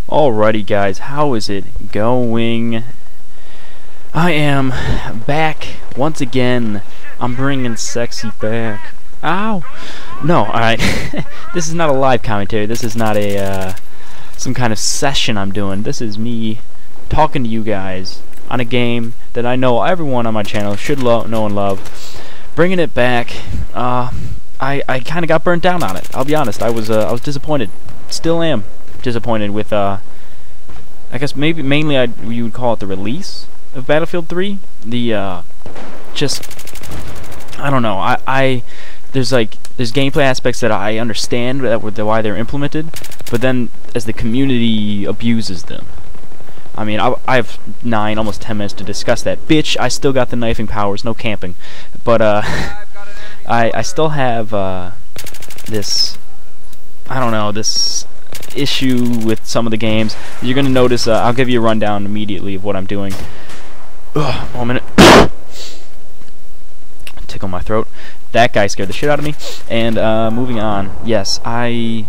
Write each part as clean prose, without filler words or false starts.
Alrighty guys, how is it going? I am back once again. I'm bringing sexy back. Ow! No, alright. This is not a live commentary. This is not a some kind of session I'm doing. This is me talking to you guys on a game that I know everyone on my channel should know and love. Bringing it back. I kind of got burnt down on it. I'll be honest. I was disappointed. Still am disappointed with I guess mainly you would call it the release of Battlefield 3. The just I don't know. There's gameplay aspects that I understand why they're implemented, but then as the community abuses them. I mean, I have almost 10 minutes to discuss that. Bitch, I still got the knifing powers, no camping. But I still have this, I don't know, this issue with some of the games. You're gonna notice. I'll give you a rundown immediately of what I'm doing. Ugh, 1 minute. Tickle my throat. That guy scared the shit out of me. And moving on. Yes, I'm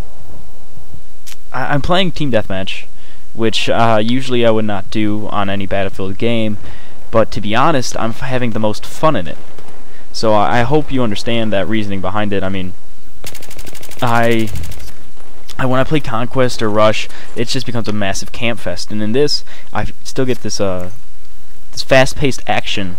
playing Team Deathmatch, which usually I would not do on any Battlefield game. But to be honest, I'm having the most fun in it. So I hope you understand that reasoning behind it. I mean, when I play Conquest or Rush, it just becomes a massive camp fest. And in this, I still get this this fast-paced action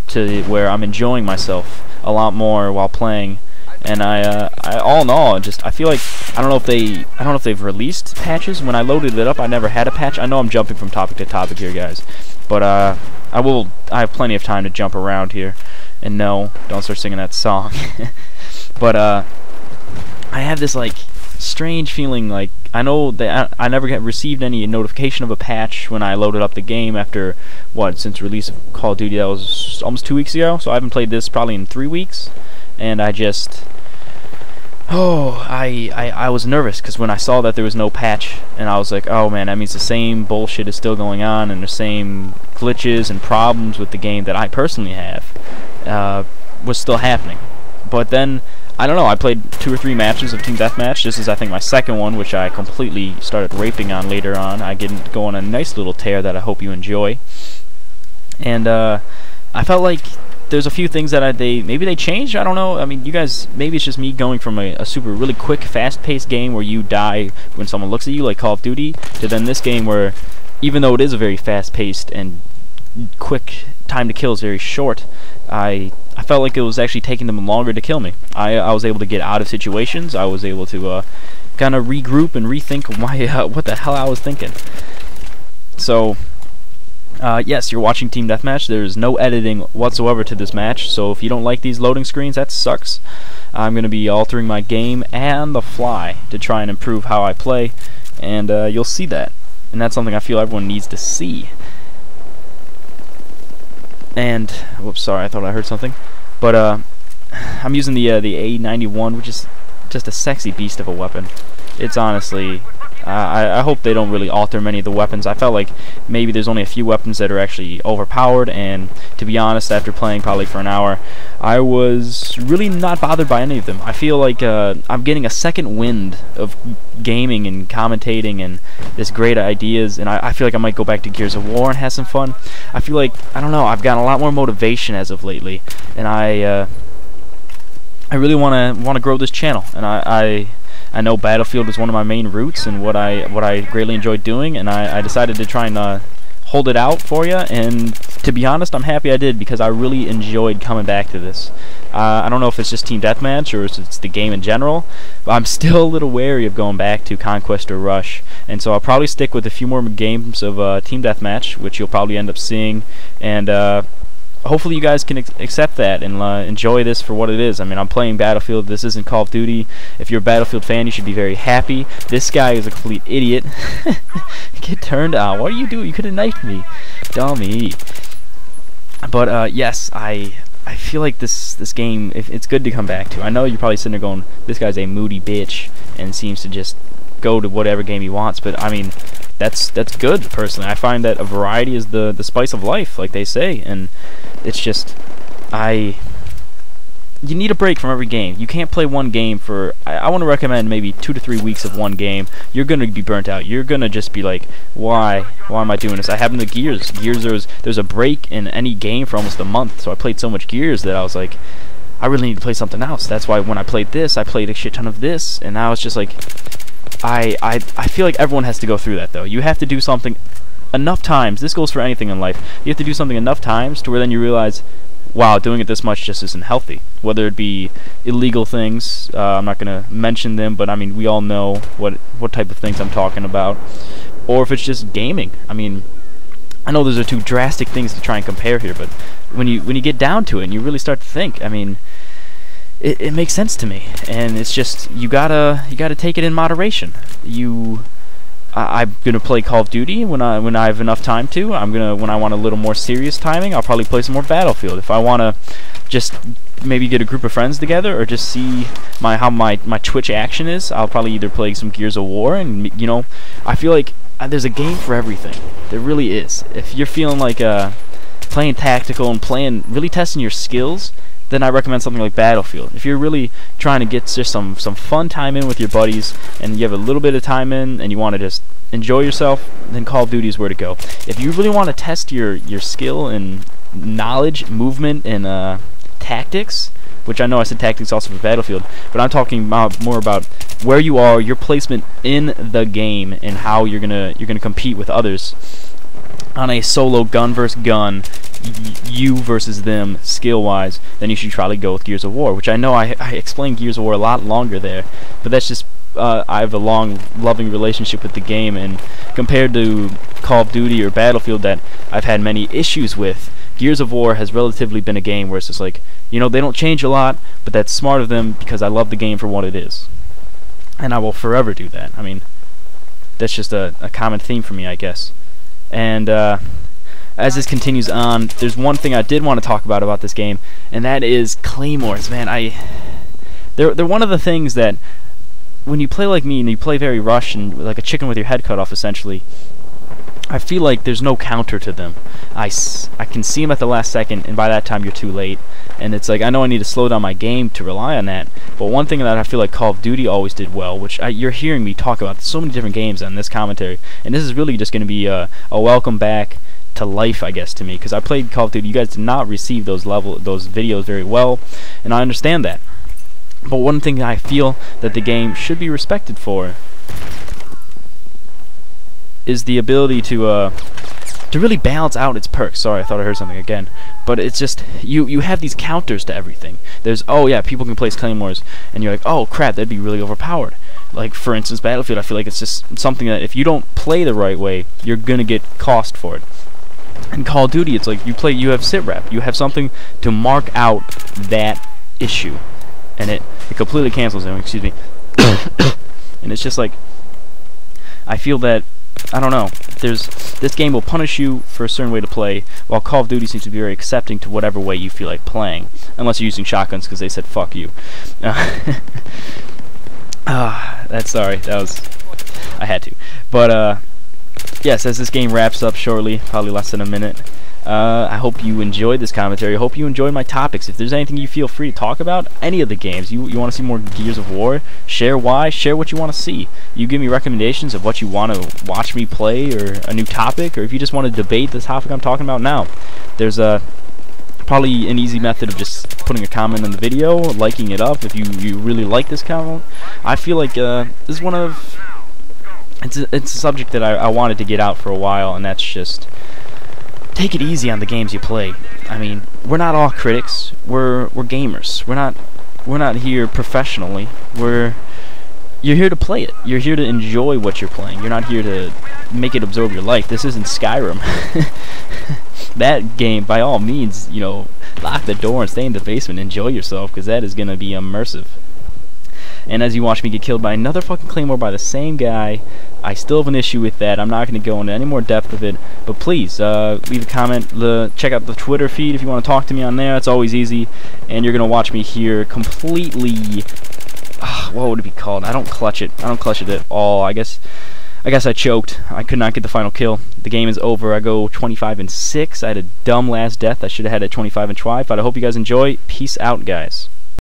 to where I'm enjoying myself a lot more while playing. And I all in all, I feel like I don't know if they've released patches. When I loaded it up, I never had a patch. I know I'm jumping from topic to topic here, guys, but I have plenty of time to jump around here. And no, don't start singing that song. But I have this like strange feeling, like I know that I never received any notification of a patch when I loaded up the game after since release of Call of Duty. That was almost 2 weeks ago, so I haven't played this probably in 3 weeks, and I was nervous because when I saw that there was no patch, and I was like, oh man, that means the same bullshit is still going on and the same glitches and problems with the game that I personally have was still happening. But then I don't know, I played 2 or 3 matches of Team Deathmatch. This is, I think, my second one, which I completely started raping on later on. I get go on a nice little tear that I hope you enjoy. And I felt like there's a few things that maybe they changed. I don't know. I mean, you guys, maybe it's just me going from a super really quick, fast-paced game where you die when someone looks at you, like Call of Duty, to then this game where, even though it is a very fast-paced and quick, time to kill is very short, I felt like it was actually taking them longer to kill me. I was able to get out of situations. I was able to kind of regroup and rethink what the hell I was thinking. So, yes, you're watching Team Deathmatch. There's no editing whatsoever to this match, so if you don't like these loading screens, that sucks. I'm going to be altering my game and the fly to try and improve how I play, and you'll see that. And that's something I feel everyone needs to see. And whoops, sorry, I thought I heard something. But I'm using the A91, which is just a sexy beast of a weapon. It's honestly, I hope they don't really alter many of the weapons. I felt like maybe there's only a few weapons that are actually overpowered, and to be honest, after playing probably for an hour, I was really not bothered by any of them. I feel like I'm getting a second wind of gaming and commentating and this great ideas, and I feel like I might go back to Gears of War and have some fun. I feel like, I don't know, I've gotten a lot more motivation as of lately, and I really want to grow this channel, and I know Battlefield is one of my main roots and what I greatly enjoy doing, and I decided to try and hold it out for you. And to be honest, I'm happy I did, because I really enjoyed coming back to this. I don't know if it's just Team Deathmatch or if it's the game in general, but I'm still a little wary of going back to Conquest or Rush, and so I'll probably stick with a few more games of Team Deathmatch, which you'll probably end up seeing, and hopefully you guys can accept that and enjoy this for what it is. I mean, I'm playing Battlefield. This isn't Call of Duty. If you're a Battlefield fan, you should be very happy. This guy is a complete idiot. Get turned on. What are you doing? You could have knifed me. Dummy. But, yes, I feel like this game, it's good to come back to. I know you're probably sitting there going, this guy's a moody bitch and seems to just go to whatever game he wants, but, I mean, that's good, personally. I find that a variety is the spice of life, like they say, and it's just, you need a break from every game. You can't play one game for, I want to recommend maybe 2 to 3 weeks of one game. You're going to be burnt out. You're going to just be like, why am I doing this? I happened to Gears. There's a break in any game for almost a month, so I played so much Gears that I was like, I really need to play something else. That's why when I played this, I played a shit ton of this, and now it's just like, I feel like everyone has to go through that, though. You have to do something enough times. This goes for anything in life. You have to do something enough times to where then you realize, wow, doing it this much just isn't healthy. Whether it be illegal things, I'm not going to mention them, but I mean, we all know what type of things I'm talking about. Or if it's just gaming. I mean, I know those are two drastic things to try and compare here, but when you get down to it and you really start to think, I mean, it makes sense to me. And it's just, you gotta take it in moderation. I'm gonna play Call of Duty when I have enough time to. When I want a little more serious timing, I'll probably play some more Battlefield. If I wanna just maybe get a group of friends together or just see how my Twitch action is, I'll probably either play some Gears of War. And you know, I feel like there's a game for everything. There really is. If you're feeling like playing tactical and really testing your skills, then I recommend something like Battlefield. If you're really trying to get just some fun time in with your buddies, and you have a little bit of time in, and you want to just enjoy yourself, then Call of Duty is where to go. If you really want to test your skill and knowledge, movement, and tactics, which I know I said tactics also for Battlefield, but I'm talking more about where you are, your placement in the game, and how you're gonna compete with others on a solo gun versus gun, you versus them skill-wise, then you should probably go with Gears of War, which I know I explained Gears of War a lot longer there, but that's just I have a long, loving relationship with the game, and compared to Call of Duty or Battlefield that I've had many issues with, Gears of War has relatively been a game where it's just like, you know, they don't change a lot, but that's smart of them because I love the game for what it is. And I will forever do that. I mean, that's just a common theme for me, I guess. And as this continues on, there's one thing I did want to talk about this game, and that is claymores. Man, they're one of the things that when you play like me and you play very rush and like a chicken with your head cut off, essentially, I feel like there's no counter to them. I can see them at the last second, and by that time you're too late. And it's like, I know I need to slow down my game to rely on that, but one thing that I feel like Call of Duty always did well, which you're hearing me talk about so many different games on this commentary, and this is really just going to be a welcome back to life, I guess, to me, because I played Call of Duty. You guys did not receive those videos very well, and I understand that. But one thing I feel that the game should be respected for is the ability to really balance out its perks. Sorry, I thought I heard something again. But it's just, you have these counters to everything. There's, oh yeah, people can place claymores, and you're like, oh crap, that'd be really overpowered. Like, for instance, Battlefield, I feel like it's just something that if you don't play the right way, you're gonna get cost for it. In Call of Duty, it's like you have sit rep. You have something to mark out that issue, and it completely cancels it. Excuse me. And it's just like, I feel that, I don't know, this game will punish you for a certain way to play, while Call of Duty seems to be very accepting to whatever way you feel like playing, unless you're using shotguns because they said fuck you. Sorry, I had to. But yes, as this game wraps up shortly, probably less than a minute, I hope you enjoyed this commentary. I hope you enjoyed my topics. If there's anything you feel free to talk about, any of the games, you want to see more Gears of War, share why, share what you want to see. You give me recommendations of what you want to watch me play, or a new topic, or if you just want to debate the topic I'm talking about now. There's probably an easy method of just putting a comment on the video, liking it up if you really like this comment. I feel like this is one of... It's a subject that I wanted to get out for a while, and that's just... take it easy on the games you play. I mean, we're not all critics. We're gamers. We're not here professionally. You're here to play it. You're here to enjoy what you're playing. You're not here to make it absorb your life. This isn't Skyrim. That game, by all means, you know, lock the door and stay in the basement. Enjoy yourself, because that is gonna be immersive. And as you watch me get killed by another fucking claymore by the same guy, I still have an issue with that. I'm not going to go into any more depth of it, but please leave a comment. Check out the Twitter feed if you want to talk to me on there. It's always easy. And you're going to watch me here completely... what would it be called? I don't clutch it at all. I guess I choked. I could not get the final kill. The game is over. I go 25-6. I had a dumb last death. I should have had a 25-5, but I hope you guys enjoy. Peace out, guys.